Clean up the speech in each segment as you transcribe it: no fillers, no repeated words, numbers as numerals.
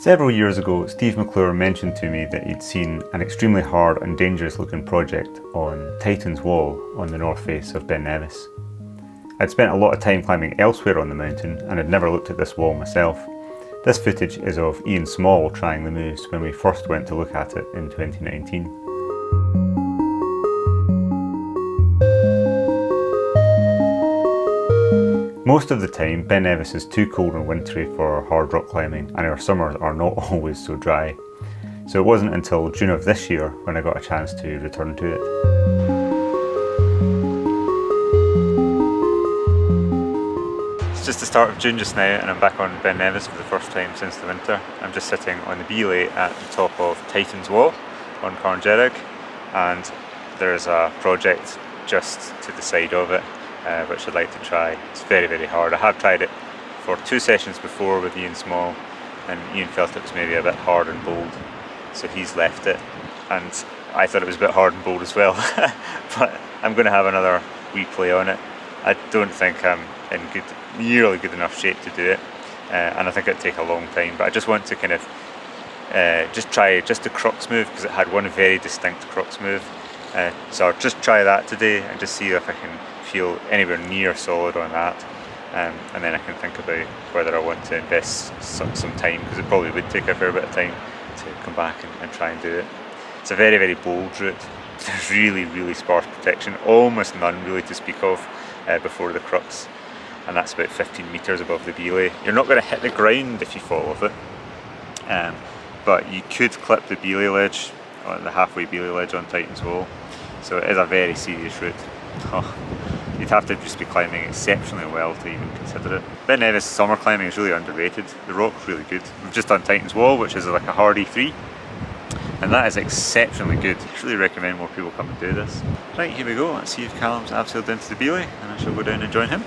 Several years ago, Steve McClure mentioned to me that he'd seen an extremely hard and dangerous looking project on Titan's Wall on the north face of Ben Nevis. I'd spent a lot of time climbing elsewhere on the mountain and had never looked at this wall myself. This footage is of Ian Small trying the moves when we first went to look at it in 2019. Most of the time, Ben Nevis is too cold and wintry for hard rock climbing, and our summers are not always so dry. So it wasn't until June of this year when I got a chance to return to it. It's just the start of June just now, and I'm back on Ben Nevis for the first time since the winter. I'm just sitting on the belay at the top of Titan's Wall on Carngerrig, and there's a project just to the side of it, which I'd like to try. It's very, very hard. I have tried it for 2 sessions before with Ian Small, and Ian felt it was maybe a bit hard and bold, so he's left it. And I thought it was a bit hard and bold as well, but I'm going to have another wee play on it. I don't think I'm in nearly good enough shape to do it, and I think it'd take a long time, but I just want to kind of just try the crux move, because it had one very distinct crux move. So I'll just try that today and just see if I can feel anywhere near solid on that, and then I can think about whether I want to invest some time, because it probably would take a fair bit of time to come back and try and do it. It's a very, very bold route. There's really, really sparse protection, almost none really to speak of before the crux, and that's about 15 metres above the belay. You're not going to hit the ground if you fall off it, but you could clip the belay ledge, or the halfway belay ledge on Titan's Wall, so it is a very serious route. You'd have to just be climbing exceptionally well to even consider it. Ben Nevis summer climbing is really underrated. The rock's really good. We've just done Titan's Wall, which is like a hard E3, and that is exceptionally good. I really recommend more people come and do this. Right, here we go. Let's see if Callum's abseiled into the belay, and I shall go down and join him.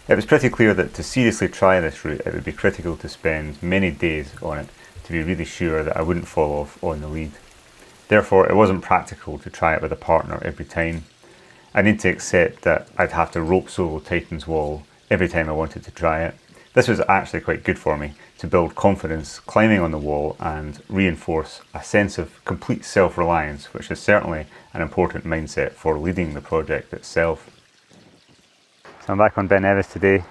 It was pretty clear that to seriously try this route, it would be critical to spend many days on it to be really sure that I wouldn't fall off on the lead. Therefore, it wasn't practical to try it with a partner every time. I need to accept that I'd have to rope solo Titan's Wall every time I wanted to try it. This was actually quite good for me to build confidence climbing on the wall and reinforce a sense of complete self-reliance, which is certainly an important mindset for leading the project itself. So I'm back on Ben Nevis today,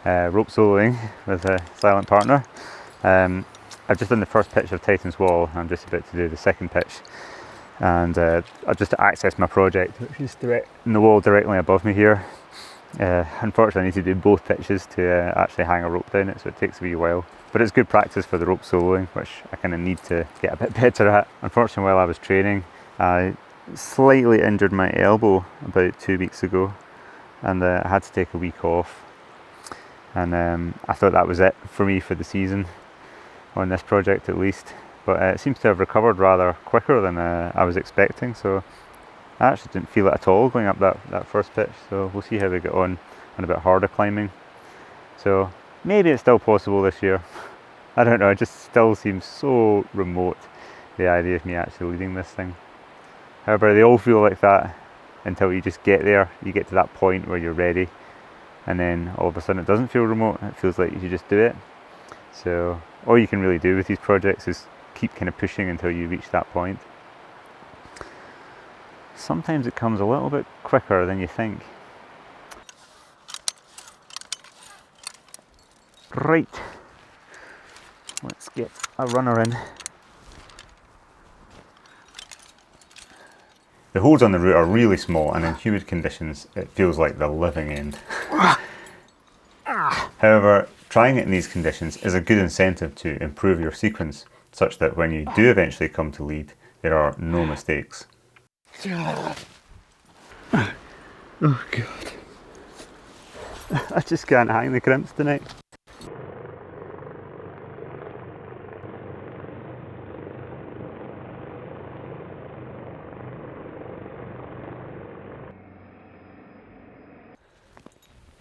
rope soloing with a silent partner. I've just done the first pitch of Titan's Wall. I'm just about to do the second pitch, and I've just to access my project, which is in the wall directly above me here. Unfortunately, I need to do both pitches to actually hang a rope down it, so it takes a wee while. But it's good practice for the rope soloing, which I kind of need to get a bit better at. Unfortunately, while I was training, I slightly injured my elbow about 2 weeks ago, and I had to take a week off. And I thought that was it for me for the season, on this project at least, but it seems to have recovered rather quicker than I was expecting, so I actually didn't feel it at all going up that first pitch. So we'll see how we get on a bit harder climbing. So maybe it's still possible this year. I don't know, it just still seems so remote, the idea of me actually leading this thing. However, they all feel like that until you just get there. You get to that point where you're ready, and then all of a sudden it doesn't feel remote. It feels like you should just do it. So all you can really do with these projects is keep kind of pushing until you reach that point. Sometimes it comes a little bit quicker than you think. Right, let's get a runner in. The holes on the route are really small, and in humid conditions it feels like the living end. However, trying it in these conditions is a good incentive to improve your sequence, such that when you do eventually come to lead, there are no mistakes. Oh God. I just can't hang the crimps tonight.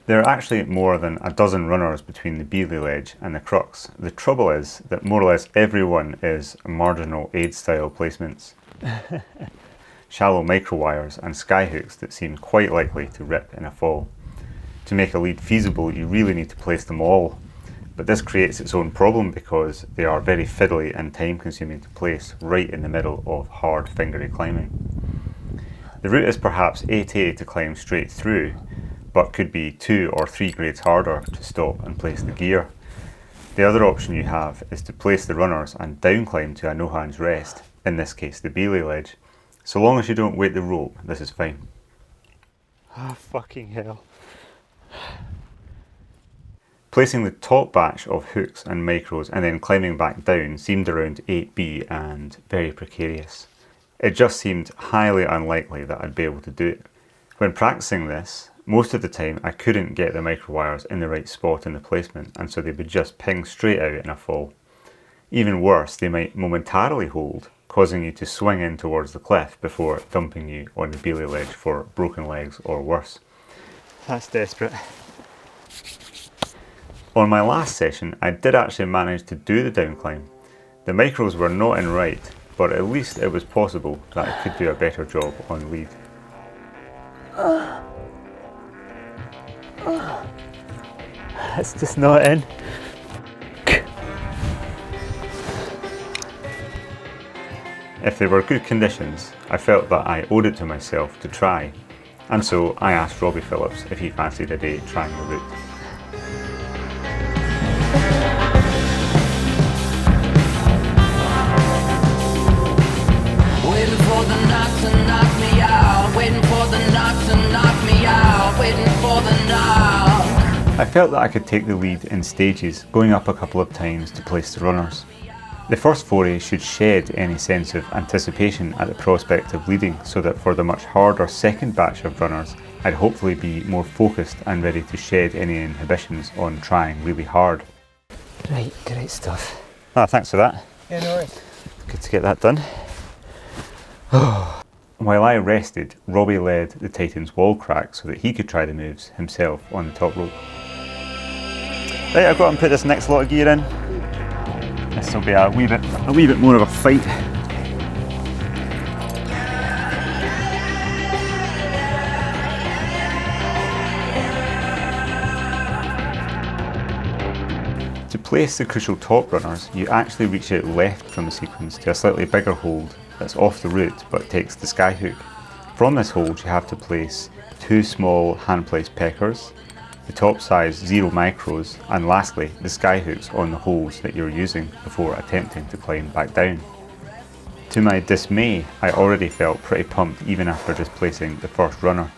There are actually more than a dozen runners between the belay ledge and the crux. The trouble is that more or less everyone is marginal aid style placements. Shallow microwires and skyhooks that seem quite likely to rip in a fall. To make a lead feasible, you really need to place them all but this creates its own problem because they are very fiddly and time consuming to place right in the middle of hard fingery climbing. The route is perhaps 8A to climb straight through, but could be 2 or 3 grades harder to stop and place the gear. The other option you have is to place the runners and down climb to a no hands rest, in this case the belay ledge. So long as you don't weight the rope, this is fine. Ah, fucking hell. Placing the top batch of hooks and micros and then climbing back down seemed around 8B and very precarious. It just seemed highly unlikely that I'd be able to do it. When practicing this, most of the time I couldn't get the micro wires in the right spot in the placement, and so they would just ping straight out in a fall. Even worse, they might momentarily hold, causing you to swing in towards the cliff before dumping you on the belay ledge for broken legs or worse. That's desperate. On my last session, I did actually manage to do the down climb. The micros were not in right, but at least it was possible that I could do a better job on lead. It's just not in. If they were good conditions, I felt that I owed it to myself to try, and so I asked Robbie Phillips if he fancied a day trying the route. Waiting for the knock to knock me out, waiting for the knock to knock me out, waiting for the knock. I felt that I could take the lead in stages, going up a couple of times to place the runners. The first foray should shed any sense of anticipation at the prospect of leading, so that for the much harder second batch of runners, I'd hopefully be more focused and ready to shed any inhibitions on trying really hard. Right, great stuff. Ah, thanks for that. Yeah, no worries. Good to get that done. While I rested, Robbie led the Titan's wall crack so that he could try the moves himself on the top rope. Right, I've got to put this next lot of gear in. This will be a wee bit more of a fight. To place the crucial top runners, you actually reach out left from the sequence to a slightly bigger hold that's off the route but takes the skyhook. From this hold you have to place 2 small hand-placed peckers, the top size 0 micros, and lastly the skyhooks on the holes that you're using before attempting to climb back down. To my dismay, I already felt pretty pumped even after just placing the first runner.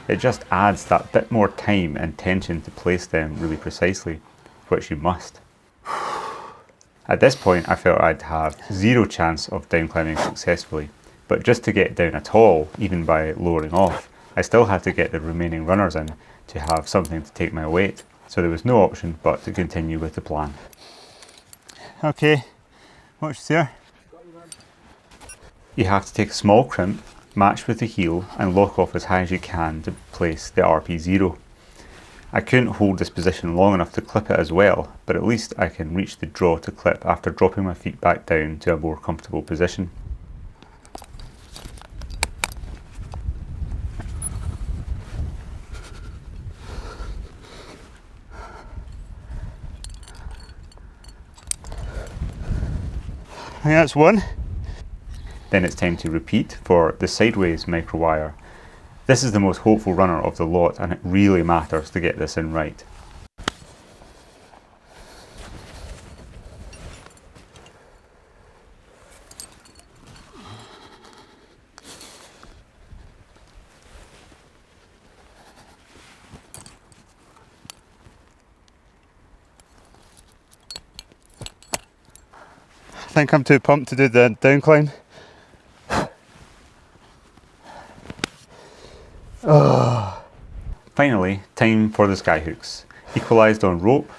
It just adds that bit more time and tension to place them really precisely, which you must. At this point I felt I'd have 0 chance of down climbing successfully, but just to get down at all, even by lowering off, I still had to get the remaining runners in to have something to take my weight, so there was no option but to continue with the plan. Okay, watch there. You have to take a small crimp, match with the heel and lock off as high as you can to place the RP0. I couldn't hold this position long enough to clip it as well, but at least I can reach the draw to clip after dropping my feet back down to a more comfortable position. I think that's one. Then it's time to repeat for the sideways micro wire. This is the most hopeful runner of the lot, and it really matters to get this in right. I think I'm too pumped to do the down climb. Finally, time for the skyhooks. Equalised on rope,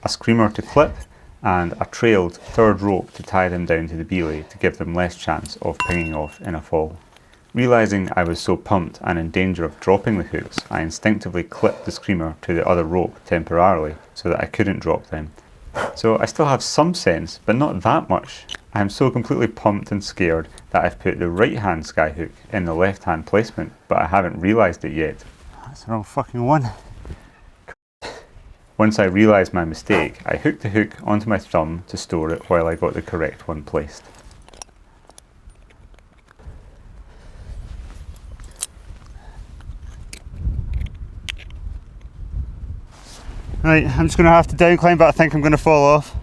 a screamer to clip, and a trailed third rope to tie them down to the belay to give them less chance of pinging off in a fall. Realising I was so pumped and in danger of dropping the hooks, I instinctively clipped the screamer to the other rope temporarily so that I couldn't drop them. So I still have some sense, but not that much. I am so completely pumped and scared that I've put the right hand skyhook in the left hand placement, but I haven't realised it yet. That's the wrong fucking one. Once I realised my mistake, I hooked the hook onto my thumb to store it while I got the correct one placed. Right, I'm just going to have to down climb, but I think I'm going to fall off.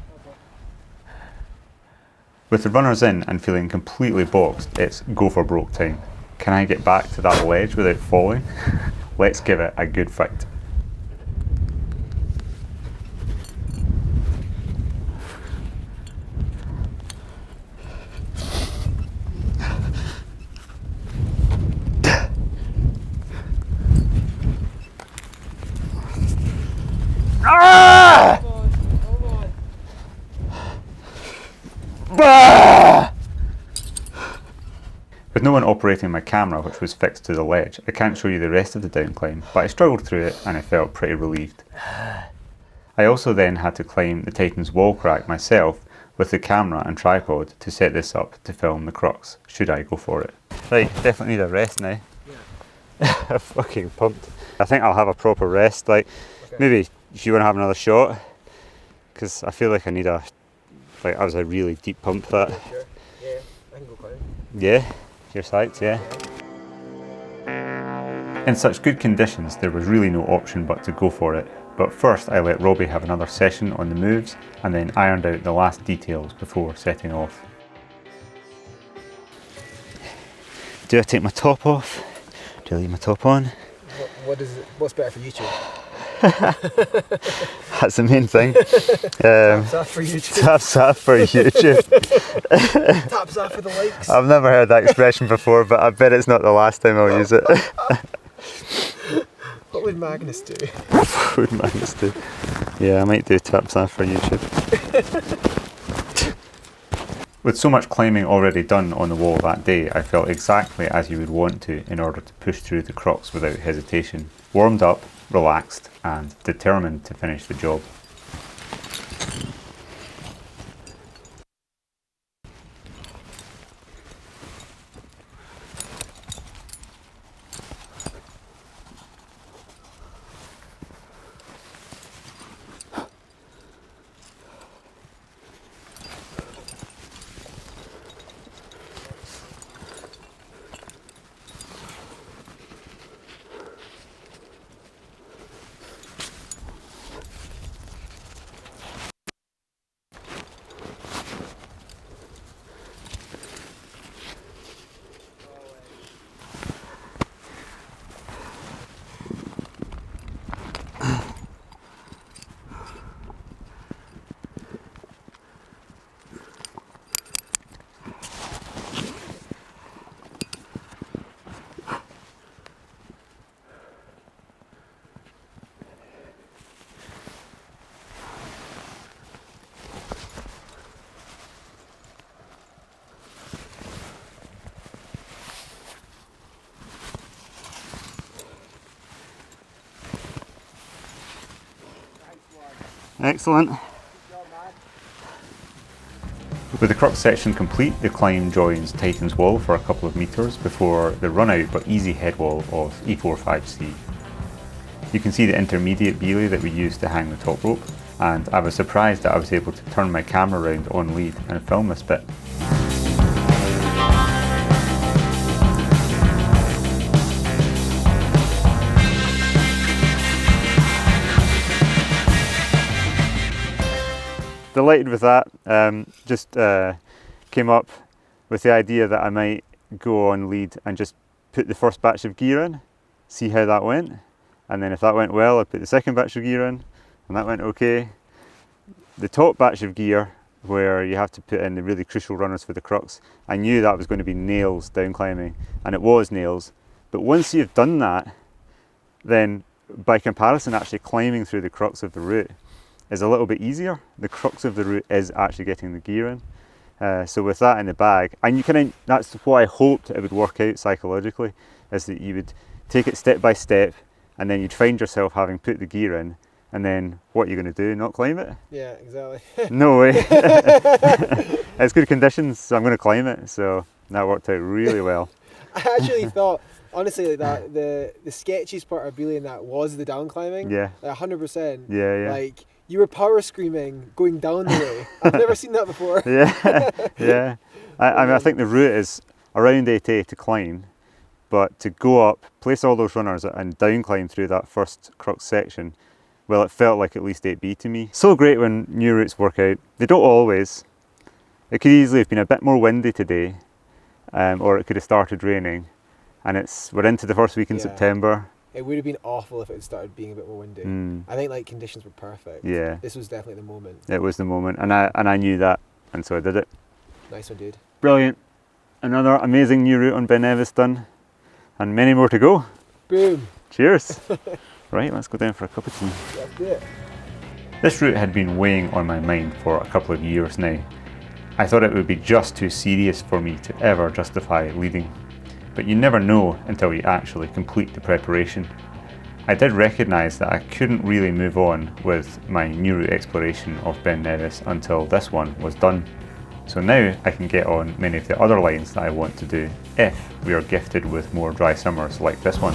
With the runners in and feeling completely boxed, it's go for broke time. Can I get back to that ledge without falling? Let's give it a good fight. Ah! With no one operating my camera, which was fixed to the ledge, I can't show you the rest of the down climb, but I struggled through it and I felt pretty relieved. I also then had to climb the Titan's wall crack myself with the camera and tripod to set this up to film the crux, should I go for it. Right, definitely need a rest now. Yeah. I'm fucking pumped. I think I'll have a proper rest, like, okay. Maybe if you want to have another shot, because I feel like I need a, like, that was a really deep pump that. Yeah, sure. Yeah, I can go climb. Yeah, your sights, yeah. In such good conditions, there was really no option but to go for it. But first I let Robbie have another session on the moves and then ironed out the last details before setting off. Do I take my top off? Do I leave my top on? What's better for YouTube? That's the main thing. Taps off for YouTube. Taps off for YouTube. Taps off for the likes. I've never heard that expression before, but I bet it's not the last time I'll use it. What would Magnus do? What would Magnus do? Yeah, I might do taps off for YouTube. With so much climbing already done on the wall that day, I felt exactly as you would want to in order to push through the crux without hesitation. Warmed up, relaxed, and determined to finish the job. Excellent. With the crux section complete, the climb joins Titan's wall for a couple of metres before the run out but easy head wall of E45C. You can see the intermediate belay that we used to hang the top rope, and I was surprised that I was able to turn my camera around on lead and film this bit. Delighted with that. Just came up with the idea that I might go on lead and just put the first batch of gear in, see how that went, and then if that went well I'd put the second batch of gear in, and that went okay. The top batch of gear, where you have to put in the really crucial runners for the crux, I knew that was going to be nails down climbing, and it was nails, but once you've done that, then by comparison actually climbing through the crux of the route is a little bit easier. The crux of the route is actually getting the gear in. So with that in the bag, and that's what I hoped it would work out psychologically, is that you would take it step by step and then you'd find yourself having put the gear in, and then what are you going to do, not climb it? Yeah, exactly. No way. It's good conditions, so I'm going to climb it, so that worked out really well. I actually thought Honestly, like that the sketchiest part of Beely and that was the down climbing. Yeah. Like 100%. Yeah, yeah. Like you were power screaming going down the way. I've never seen that before. Yeah, yeah. I mean, I think the route is around 8A to climb, but to go up, place all those runners and down climb through that first crux section, well, it felt like at least 8B to me. So great when new routes work out. They don't always. It could easily have been a bit more windy today, or it could have started raining, and we're into the first week in Yeah. September. It would have been awful if it had started being a bit more windy. I think like conditions were perfect. Yeah. This was definitely the moment. It was the moment, and I knew that, and so I did it. Nice one, dude. Brilliant. Another amazing new route on Ben Nevis done, and many more to go. Boom. Cheers. Right, let's go down for a cup of tea. Let's do it. This route had been weighing on my mind for a couple of years now. I thought it would be just too serious for me to ever justify leading. But you never know until you actually complete the preparation. I did recognise that I couldn't really move on with my new route exploration of Ben Nevis until this one was done. So now I can get on many of the other lines that I want to do if we are gifted with more dry summers like this one.